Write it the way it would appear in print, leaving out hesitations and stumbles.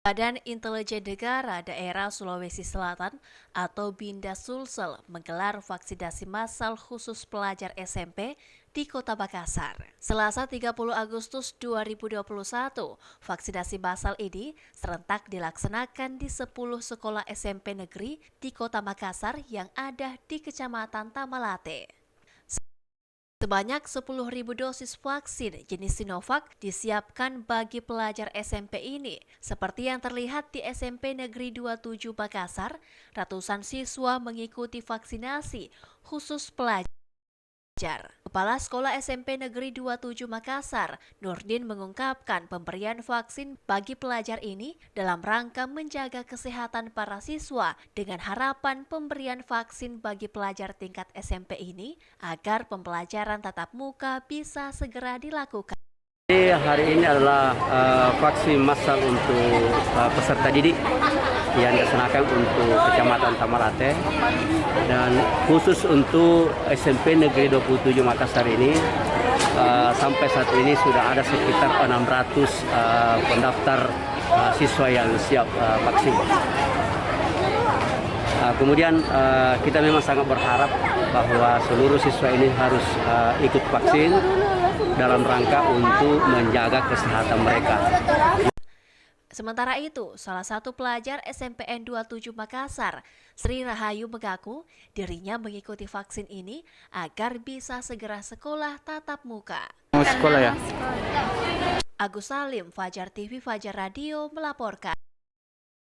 Badan Intelijen Negara Daerah Sulawesi Selatan atau Binda Sulsel menggelar vaksinasi massal khusus pelajar SMP di Kota Makassar. Selasa 30 Agustus 2021, vaksinasi massal ini serentak dilaksanakan di 10 sekolah SMP negeri di Kota Makassar yang ada di Kecamatan Tamalate. Sebanyak 10.000 dosis vaksin jenis Sinovac disiapkan bagi pelajar SMP ini. Seperti yang terlihat di SMP Negeri 27 Makassar, ratusan siswa mengikuti vaksinasi khusus pelajar. Kepala Sekolah SMP Negeri 27 Makassar, Nurdin mengungkapkan pemberian vaksin bagi pelajar ini dalam rangka menjaga kesehatan para siswa dengan harapan pemberian vaksin bagi pelajar tingkat SMP ini agar pembelajaran tatap muka bisa segera dilakukan. Hari ini adalah vaksin massal untuk peserta didik yang dilaksanakan untuk Kecamatan Tamalate dan khusus untuk SMP Negeri 27 Makassar ini sampai saat ini sudah ada sekitar 600 pendaftar siswa yang siap vaksin. Kemudian kita memang sangat berharap bahwa seluruh siswa ini harus ikut vaksin dalam rangka untuk menjaga kesehatan mereka. Sementara itu, salah satu pelajar SMPN 27 Makassar, Sri Rahayu mengaku dirinya mengikuti vaksin ini agar bisa segera sekolah tatap muka. Mau sekolah ya? Agus Salim, Fajar TV, Fajar Radio melaporkan.